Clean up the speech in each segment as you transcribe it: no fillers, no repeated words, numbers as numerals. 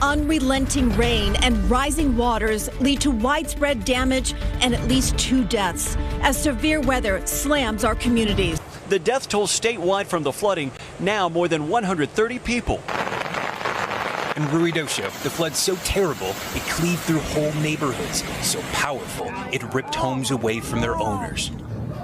Unrelenting rain and rising waters lead to widespread damage and at least 2 deaths as severe weather slams our communities. The death toll statewide from the flooding, now more than 130 people. In Ruidoso, the flood's so terrible, it cleaved through whole neighborhoods. So powerful, it ripped homes away from their owners.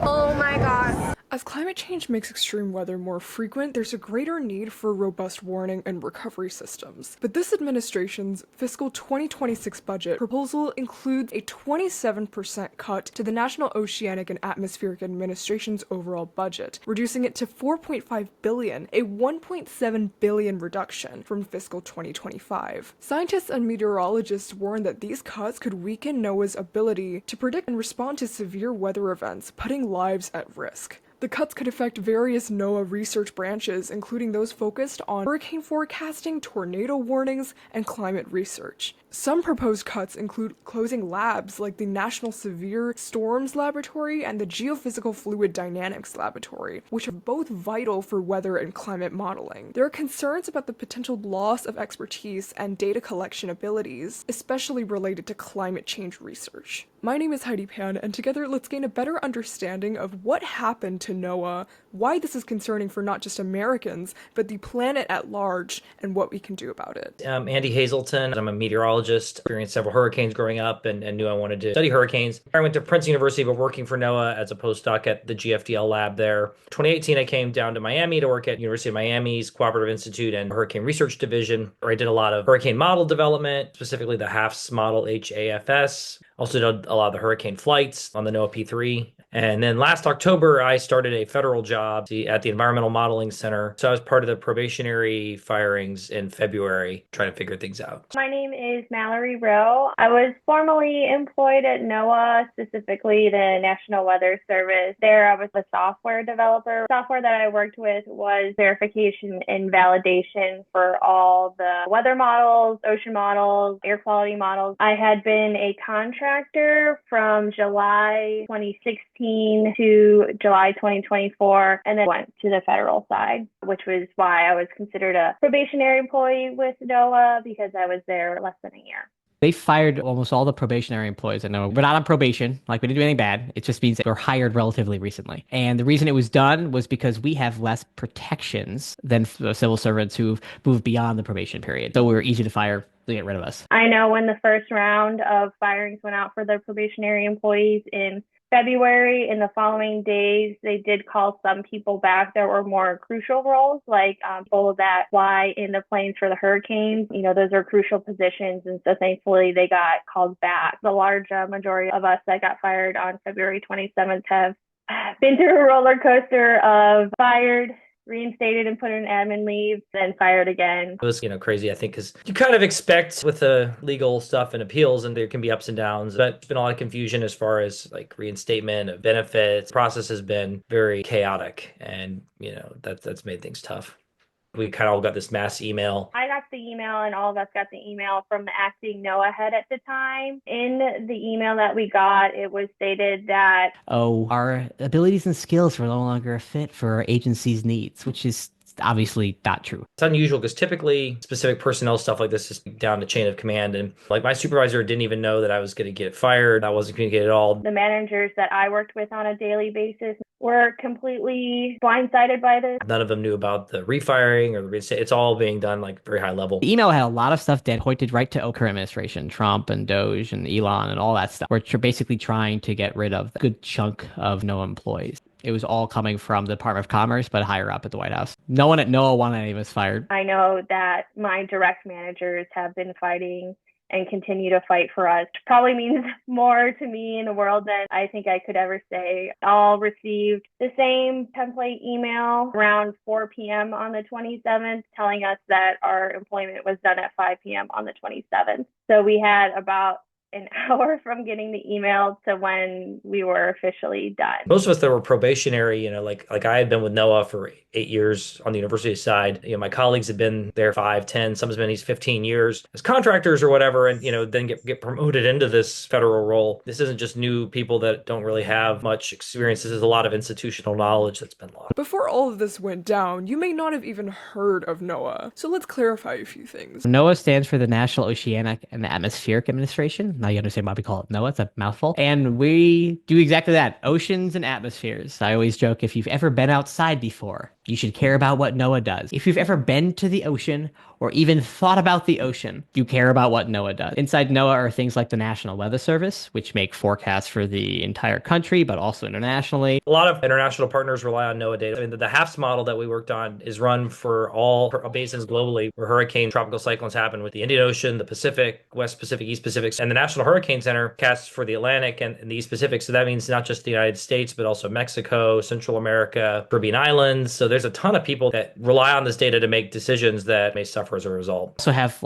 Oh my God. As climate change makes extreme weather more frequent, there's a greater need for robust warning and recovery systems. But this administration's fiscal 2026 budget proposal includes a 27% cut to the National Oceanic and Atmospheric Administration's overall budget, reducing it to $4.5 billion, a $1.7 billion reduction from fiscal 2025. Scientists and meteorologists warn that these cuts could weaken NOAA's ability to predict and respond to severe weather events, putting lives at risk. The cuts could affect various NOAA research branches, including those focused on hurricane forecasting, tornado warnings, and climate research. Some proposed cuts include closing labs like the National Severe Storms Laboratory and the Geophysical Fluid Dynamics Laboratory, which are both vital for weather and climate modeling. There are concerns about the potential loss of expertise and data collection abilities, especially related to climate change research. My name is Heidi Pan, and together let's gain a better understanding of what happened to NOAA, why this is concerning for not just Americans, but the planet at large, and what we can do about it. I'm Andy Hazelton. I'm a meteorologist, experienced several hurricanes growing up and knew I wanted to study hurricanes. I went to Princeton University, but working for NOAA as a postdoc at the GFDL lab there. 2018, I came down to Miami to work at University of Miami's Cooperative Institute and Hurricane Research Division, where I did a lot of hurricane model development, specifically the HAFS model, HAFS. Also did a lot of the hurricane flights on the NOAA P3. And then last October, I started a federal job at the Environmental Modeling Center. So I was part of the probationary firings in February, trying to figure things out. My name is Mallory Row. I was formerly employed at NOAA, specifically the National Weather Service. There, I was a software developer. Software that I worked with was verification and validation for all the weather models, ocean models, air quality models. I had been a contractor from July 2016 to July 2024, and then went to the federal side, which was why I was considered a probationary employee with NOAA, because I was there less than a year. They fired almost all the probationary employees at NOAA. We're not on probation, like we didn't do anything bad. It just means that we're hired relatively recently. And the reason it was done was because we have less protections than civil servants who've moved beyond the probation period. So we were easy to fire to get rid of us. I know when the first round of firings went out for the probationary employees in February, in the following days, they did call some people back. There were more crucial roles, like people that fly in the planes for the hurricanes. You know, those are crucial positions. And so thankfully, they got called back. The large majority of us that got fired on February 27th have been through a roller coaster of fired, reinstated and put in admin leave, then fired again. It was, crazy, I think, because you kind of expect with the legal stuff and appeals, and there can be ups and downs, but there's been a lot of confusion as far as like reinstatement of benefits. The process has been very chaotic, and, that's made things tough. We kind of all got this mass email. I got the email, and all of us got the email from the acting NOAA head at the time. In the email that we got, it was stated that, our abilities and skills were no longer a fit for our agency's needs, which is obviously not true. It's unusual because typically specific personnel stuff like this is down the chain of command. And like my supervisor didn't even know that I was going to get fired. I wasn't communicated at all. The managers that I worked with on a daily basis were completely blindsided by this. None of them knew about the refiring or the reinstate. It's all being done like very high level. The email had a lot of stuff that pointed right to current administration, Trump and Doge and Elon and all that stuff, which are basically trying to get rid of a good chunk of NOAA employees. It was all coming from the Department of Commerce, but higher up at the White House. No one at NOAA wanted any of us fired. I know that my direct managers have been fighting and continue to fight for us. It probably means more to me in the world than I think I could ever say. All received the same template email around 4 p.m. on the 27th, telling us that our employment was done at 5 p.m. on the 27th. So we had about an hour from getting the email to when we were officially done. Most of us that were probationary, like I had been with NOAA for 8 years on the university side. My colleagues had been there 5, 10, some has been 15 years as contractors or whatever, and then get promoted into this federal role. This isn't just new people that don't really have much experience. This is a lot of institutional knowledge that's been lost. Before all of this went down, you may not have even heard of NOAA, so let's clarify a few things. NOAA stands for the National Oceanic and Atmospheric Administration. Now you understand why we call it NOAA. It's a mouthful. And we do exactly that. Oceans and atmospheres. I always joke, if you've ever been outside before, you should care about what NOAA does. If you've ever been to the ocean or even thought about the ocean, you care about what NOAA does. Inside NOAA are things like the National Weather Service, which make forecasts for the entire country, but also internationally. A lot of international partners rely on NOAA data. I mean, the HAFS model that we worked on is run for all basins globally where hurricane tropical cyclones happen, with the Indian Ocean, the Pacific, West Pacific, East Pacific, and the National Hurricane Center casts for the Atlantic and the East Pacific. So that means not just the United States, but also Mexico, Central America, Caribbean islands. So there's a ton of people that rely on this data to make decisions that may suffer as a result. Also have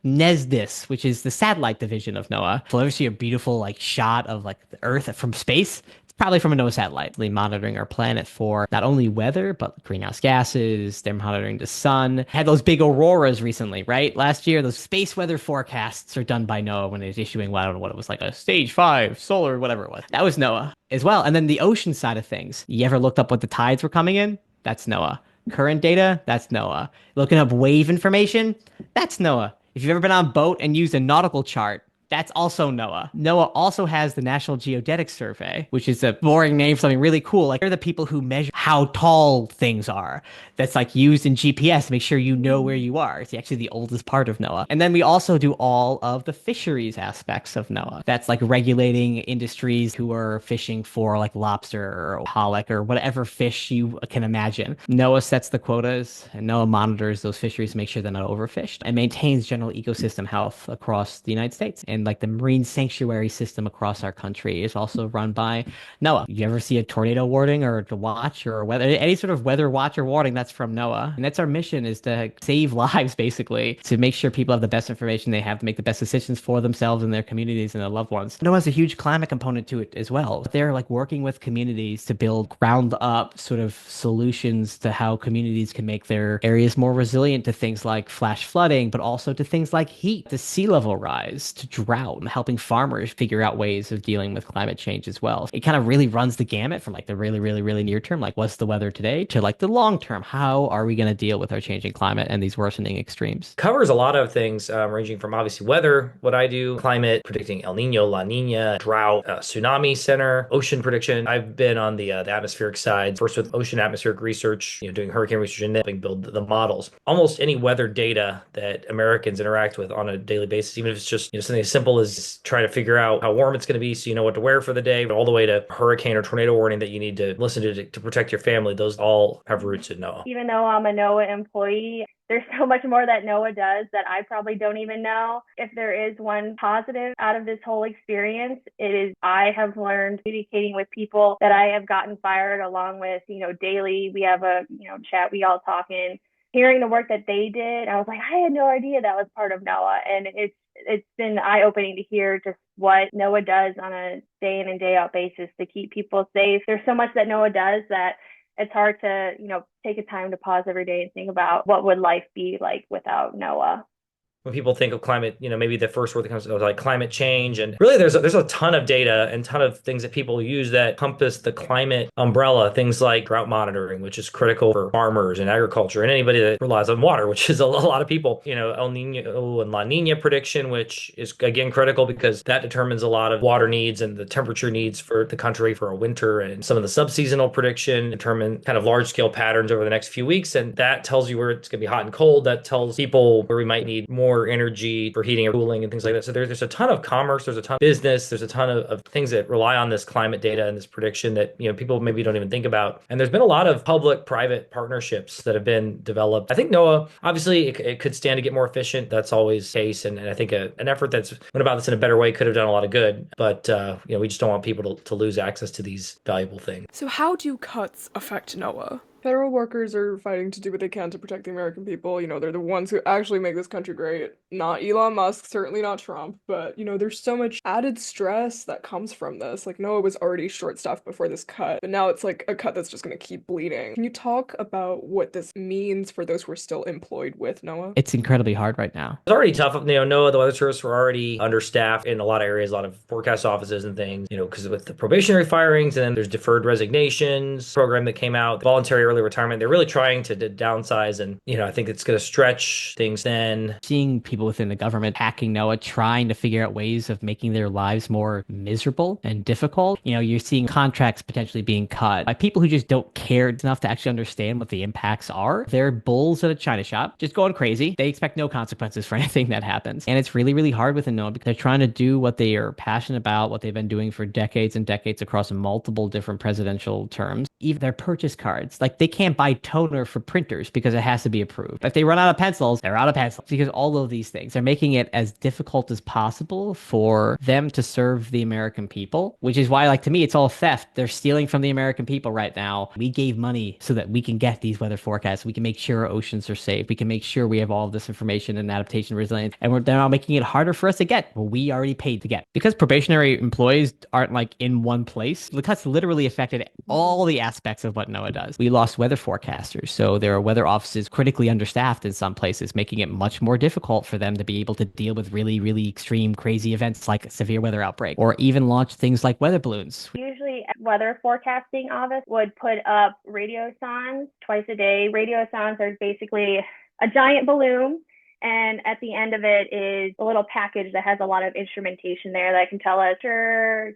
NESDIS, which is the satellite division of NOAA. If you ever see a beautiful shot of the Earth from space, it's probably from a NOAA satellite. They're monitoring our planet for not only weather, but greenhouse gases. They're monitoring the sun. Had those big auroras recently, right? Last year, those space weather forecasts are done by NOAA when it was issuing, I don't know what it was, a stage 5 solar, whatever it was. That was NOAA as well. And then the ocean side of things. You ever looked up what the tides were coming in? That's NOAA. Current data, that's NOAA. Looking up wave information, that's NOAA. If you've ever been on a boat and used a nautical chart, that's also NOAA. NOAA also has the National Geodetic Survey, which is a boring name for something really cool. They're the people who measure how tall things are. That's used in GPS to make sure you know where you are. It's actually the oldest part of NOAA. And then we also do all of the fisheries aspects of NOAA. That's regulating industries who are fishing for lobster or pollock or whatever fish you can imagine. NOAA sets the quotas and NOAA monitors those fisheries to make sure they're not overfished and maintains general ecosystem health across the United States. And the marine sanctuary system across our country is also run by NOAA. You ever see a tornado warning or a watch or any sort of weather watch or warning, that's from NOAA. And that's our mission, is to save lives, basically, to make sure people have the best information they have to make the best decisions for themselves and their communities and their loved ones. NOAA has a huge climate component to it as well. They're working with communities to build ground up sort of solutions to how communities can make their areas more resilient to things like flash flooding, but also to things like heat, to sea level rise, to drought, and helping farmers figure out ways of dealing with climate change as well. It kind of really runs the gamut from the really, really, really near term, what's the weather today, to the long term, how are we going to deal with our changing climate and these worsening extremes? Covers a lot of things, ranging from obviously weather, what I do, climate, predicting El Nino, La Nina, drought, tsunami center, ocean prediction. I've been on the atmospheric side, first with ocean atmospheric research, doing hurricane research and helping build the models. Almost any weather data that Americans interact with on a daily basis, even if it's just something as simple as trying to figure out how warm it's going to be so you know what to wear for the day, but all the way to hurricane or tornado warning that you need to listen to protect your family. Those all have roots in NOAA. Even though I'm a NOAA employee, there's so much more that NOAA does that I probably don't even know. If there is one positive out of this whole experience, it is I have learned communicating with people that I have gotten fired along with, daily. We have a, chat, we all talk in. Hearing the work that they did, I was like, I had no idea that was part of NOAA. And it's been eye-opening to hear just what NOAA does on a day in and day out basis to keep people safe. There's so much that NOAA does that it's hard to, take a time to pause every day and think about what would life be like without NOAA. When people think of climate, maybe the first word that comes to climate change. And really, there's a ton of data and ton of things that people use that encompass the climate umbrella. Things like drought monitoring, which is critical for farmers and agriculture and anybody that relies on water, which is a lot of people. El Nino and La Nina prediction, which is, again, critical because that determines a lot of water needs and the temperature needs for the country for a winter. And some of the subseasonal prediction determine kind of large-scale patterns over the next few weeks. And that tells you where it's going to be hot and cold. That tells people where we might need more energy for heating and cooling and things like that. So there's a ton of commerce, there's a ton of business, there's a ton of things that rely on this climate data and this prediction that people maybe don't even think about. And there's been a lot of public-private partnerships that have been developed. I think NOAA, obviously, it could stand to get more efficient. That's always the case. And I think an effort that's went about this in a better way could have done a lot of good. But we just don't want people to lose access to these valuable things. So how do cuts affect NOAA? Federal workers are fighting to do what they can to protect the American people. They're the ones who actually make this country great. Not Elon Musk, certainly not Trump, but there's so much added stress that comes from this. Like NOAA was already short-staffed before this cut, but now it's like a cut that's just going to keep bleeding. Can you talk about what this means for those who are still employed with NOAA? It's incredibly hard right now. It's already tough. NOAA, the Weather Service were already understaffed in a lot of areas, a lot of forecast offices and things, because with the probationary firings and then there's deferred resignations program that came out, voluntary early retirement. They're really trying to downsize. And, I think it's going to stretch things then. Seeing people within the government hacking NOAA, trying to figure out ways of making their lives more miserable and difficult. You're seeing contracts potentially being cut by people who just don't care enough to actually understand what the impacts are. They're bulls at a china shop, just going crazy. They expect no consequences for anything that happens. And it's really, really hard within NOAA because they're trying to do what they are passionate about, what they've been doing for decades and decades across multiple different presidential terms. Even their purchase cards, like they can't buy toner for printers because it has to be approved. If they run out of pencils, they're out of pencils because all of these things are making it as difficult as possible for them to serve the American people, which is why, to me, it's all theft. They're stealing from the American people right now. We gave money so that we can get these weather forecasts. We can make sure our oceans are safe. We can make sure we have all of this information and adaptation resilience. And they're now making it harder for us to get what we already paid to get. Because probationary employees aren't in one place, the cuts literally affected all the aspects of what NOAA does. We lost weather forecasters. So there are weather offices critically understaffed in some places, making it much more difficult for them to be able to deal with really, really extreme, crazy events like a severe weather outbreak, or even launch things like weather balloons. Usually weather forecasting office would put up radiosondes twice a day. Radiosondes are basically a giant balloon, and at the end of it is a little package that has a lot of instrumentation there that can tell us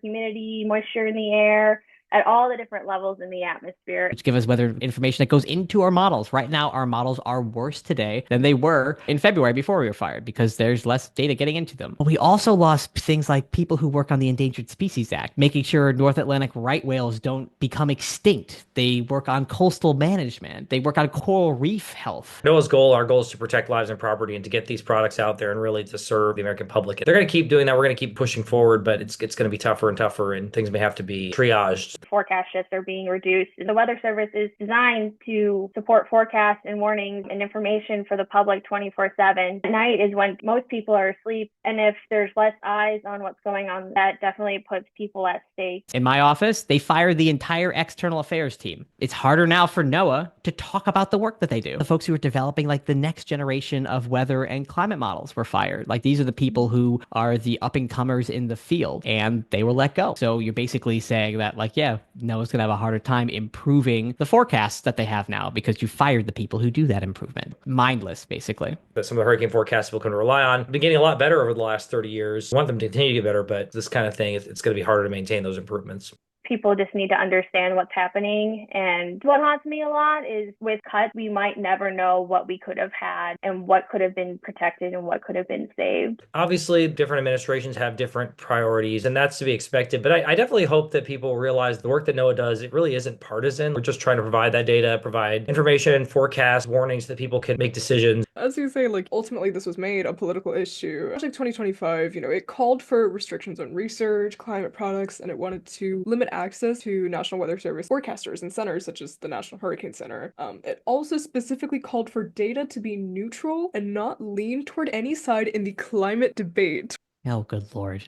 humidity, moisture in the air, at all the different levels in the atmosphere. Which give us weather information that goes into our models. Right now, our models are worse today than they were in February before we were fired because there's less data getting into them. But we also lost things like people who work on the Endangered Species Act, making sure North Atlantic right whales don't become extinct. They work on coastal management. They work on coral reef health. NOAA's our goal is to protect lives and property and to get these products out there and really to serve the American public. They're going to keep doing that. We're going to keep pushing forward, but it's going to be tougher and tougher, and things may have to be triaged. Forecast shifts are being reduced. The Weather Service is designed to support forecasts and warnings and information for the public 24/7. At night is when most people are asleep, and if there's less eyes on what's going on, that definitely puts people at stake. In my office, they fired the entire external affairs team. It's harder now for NOAA to talk about the work that they do. The folks who are developing the next generation of weather and climate models were fired. These are the people who are the up-and-comers in the field, and they were let go. So you're basically saying that NOAA's going to have a harder time improving the forecasts that they have now because you fired the people who do that improvement. Mindless, basically. But some of the hurricane forecasts people can rely on have been getting a lot better over the last 30 years. We want them to continue to get better, but this kind of thing, it's going to be harder to maintain those improvements. People just need to understand what's happening. And what haunts me a lot is with cuts, we might never know what we could have had and what could have been protected and what could have been saved. Obviously, different administrations have different priorities, and that's to be expected. But I definitely hope that people realize the work that NOAA does, it really isn't partisan. We're just trying to provide that data, provide information, forecasts, warnings that people can make decisions. As you say, ultimately this was made a political issue. Actually, 2025, it called for restrictions on research, climate products, and it wanted to limit access to National Weather Service forecasters and centers such as the National Hurricane Center. It also specifically called for data to be neutral and not lean toward any side in the climate debate. Oh, good Lord.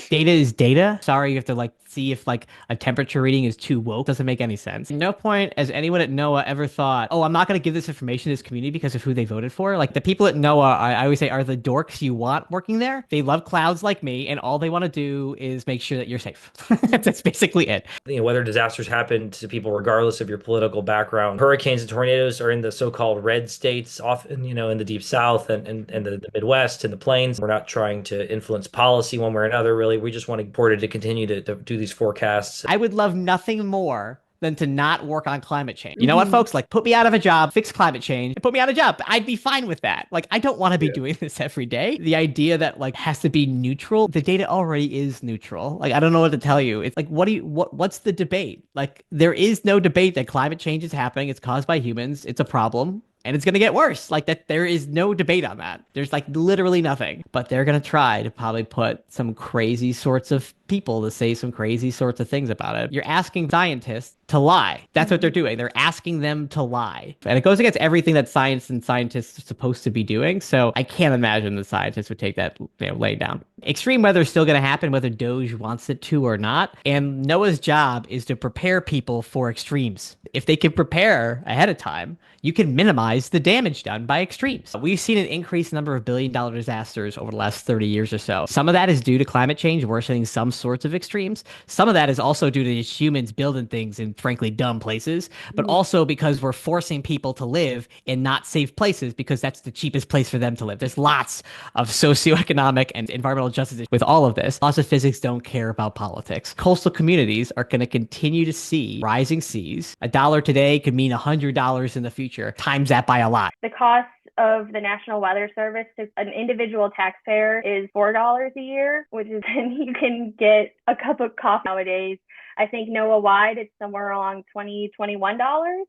Data is data. Sorry, you have to see if a temperature reading is too woke. Doesn't make any sense. No point has anyone at NOAA ever thought, oh, I'm not going to give this information to this community because of who they voted for. The people at NOAA, I always say, are the dorks you want working there. They love clouds like me, and all they want to do is make sure that you're safe. That's basically it. Weather disasters happen to people regardless of your political background. Hurricanes and tornadoes are in the so-called red states, often, in the deep south and the Midwest and the plains. We're not trying to influence policy one way or another. Really, we just want Porter to continue to do these forecasts. I would love nothing more than to not work on climate change. You know what, folks? Put me out of a job, fix climate change, and put me out of a job. I'd be fine with that. I don't want to be doing this every day. The idea that has to be neutral, the data already is neutral. I don't know what to tell you. It's what's the debate? There is no debate that climate change is happening. It's caused by humans. It's a problem. and it's going to get worse. Like that, there is no debate on that. There's like literally nothing. But they're going to try to probably put some crazy sorts of people to say some crazy sorts of things about it. You're asking scientists to lie. That's what they're doing. They're asking them to lie. And it goes against everything that science and scientists are supposed to be doing. So I can't imagine the scientists would take that, laying down. Extreme weather is still going to happen whether Doge wants it to or not. And NOAA's job is to prepare people for extremes. If they can prepare ahead of time, you can minimize the damage done by extremes. We've seen an increased number of billion-dollar disasters over the last 30 years or so. Some of that is due to climate change worsening some sorts of extremes. Some of that is also due to humans building things in frankly dumb places, but also because we're forcing people to live in not safe places because that's the cheapest place for them to live. There's lots of socioeconomic and environmental justice with all of this. Lots of physics don't care about politics. Coastal communities are going to continue to see rising seas. $1 today could mean $100 in the future. Times that by a lot. The cost of the National Weather Service to an individual taxpayer is $4 a year, which is then you can get a cup of coffee nowadays. I think NOAA wide, it's somewhere along $20, $21.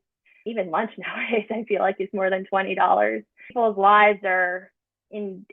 Even lunch nowadays, I feel like is more than $20. People's lives are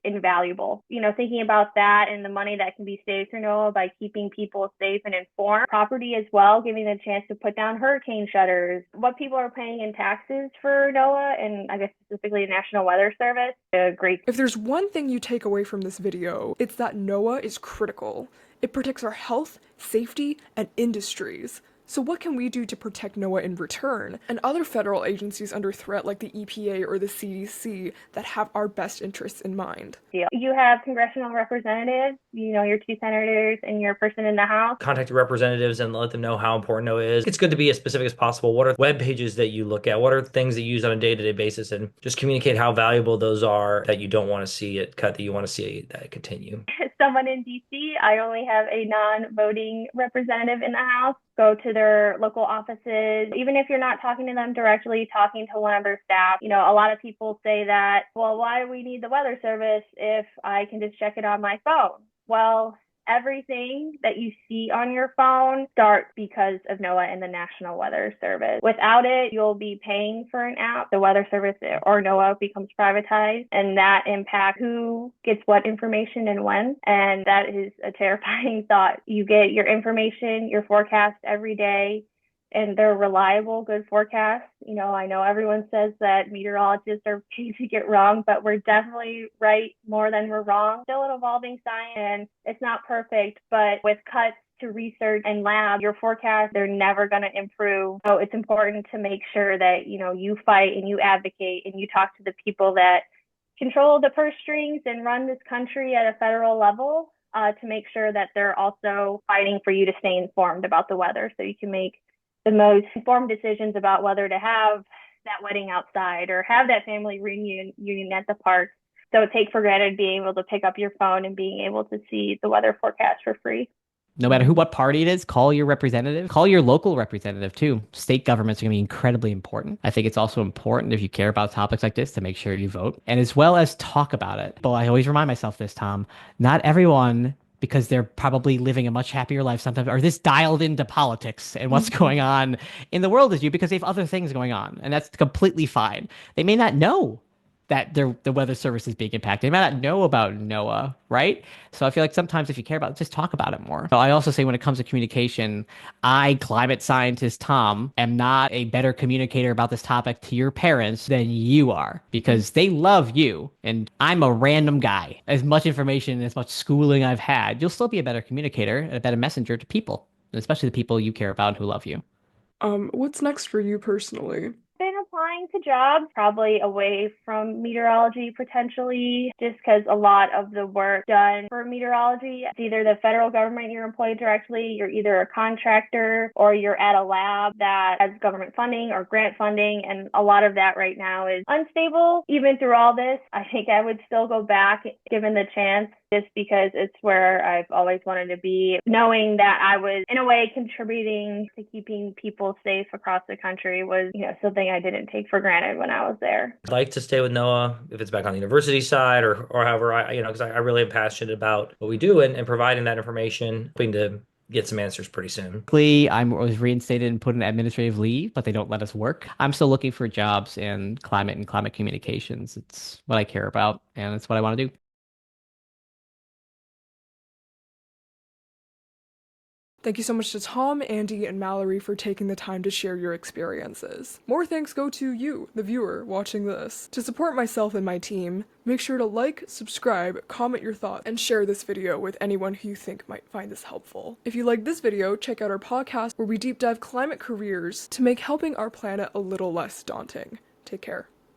invaluable. Thinking about that and the money that can be saved through NOAA by keeping people safe and informed. Property as well, giving them a chance to put down hurricane shutters. What people are paying in taxes for NOAA, and I guess specifically the National Weather Service, great. If there's one thing you take away from this video, it's that NOAA is critical. It protects our health, safety, and industries. So what can we do to protect NOAA in return, and other federal agencies under threat like the EPA or the CDC that have our best interests in mind? You have congressional representatives, your 2 senators and your person in the House. Contact your representatives and let them know how important NOAA is. It's good to be as specific as possible. What are web pages that you look at? What are things that you use on a day-to-day basis? And just communicate how valuable those are, that you don't want to see it cut, that you want to see that continue. Someone in DC, I only have a non-voting representative in the House. Go to their local offices. Even if you're not talking to them directly, talking to one of their staff. A lot of people say that, well, why do we need the weather service if I can just check it on my phone? Well, everything that you see on your phone starts because of NOAA and the National Weather Service. Without it, you'll be paying for an app. The Weather Service or NOAA becomes privatized, and that impacts who gets what information and when. And that is a terrifying thought. You get your information, your forecast every day, and they're reliable, good forecasts. I know everyone says that meteorologists are paid to get wrong, but we're definitely right more than we're wrong. Still an evolving science, and it's not perfect, but with cuts to research and lab, your forecasts, they're never going to improve. So it's important to make sure that, you fight and you advocate and you talk to the people that control the purse strings and run this country at a federal level to make sure that they're also fighting for you to stay informed about the weather so you can make the most informed decisions about whether to have that wedding outside or have that family reunion at the park. So take for granted being able to pick up your phone and being able to see the weather forecast for free. No matter what party it is, call your representative, call your local representative too. State governments are going to be incredibly important. I think it's also important if you care about topics like this to make sure you vote and as well as talk about it. But I always remind myself this, Tom, not everyone, because they're probably living a much happier life sometimes, are this dialed into politics and what's going on in the world as you, because they have other things going on. And that's completely fine. They may not know that the weather service is being impacted. They might not know about NOAA, right? So I feel like sometimes if you care about it, just talk about it more. So I also say when it comes to communication, climate scientist Tom, am not a better communicator about this topic to your parents than you are, because they love you. And I'm a random guy. As much information, as much schooling I've had, you'll still be a better communicator and a better messenger to people, especially the people you care about and who love you. What's next for you personally? Been applying to jobs, probably away from meteorology potentially, just because a lot of the work done for meteorology, it's either the federal government you're employed directly, you're either a contractor, or you're at a lab that has government funding or grant funding, and a lot of that right now is unstable. Even through all this, I think I would still go back given the chance, just because it's where I've always wanted to be, knowing that I was in a way contributing to keeping people safe across the country was, something I didn't take for granted when I was there. I'd like to stay with NOAA if it's back on the university side or however, because I really am passionate about what we do and providing that information, hoping to get some answers pretty soon. Luckily, I was reinstated and put in administrative leave, but they don't let us work. I'm still looking for jobs in climate and climate communications. It's what I care about, and it's what I want to do. Thank you so much to Tom, Andy, and Mallory for taking the time to share your experiences. More thanks go to you, the viewer, watching this. To support myself and my team, make sure to like, subscribe, comment your thoughts, and share this video with anyone who you think might find this helpful. If you like this video, check out our podcast where we deep dive climate careers to make helping our planet a little less daunting. Take care.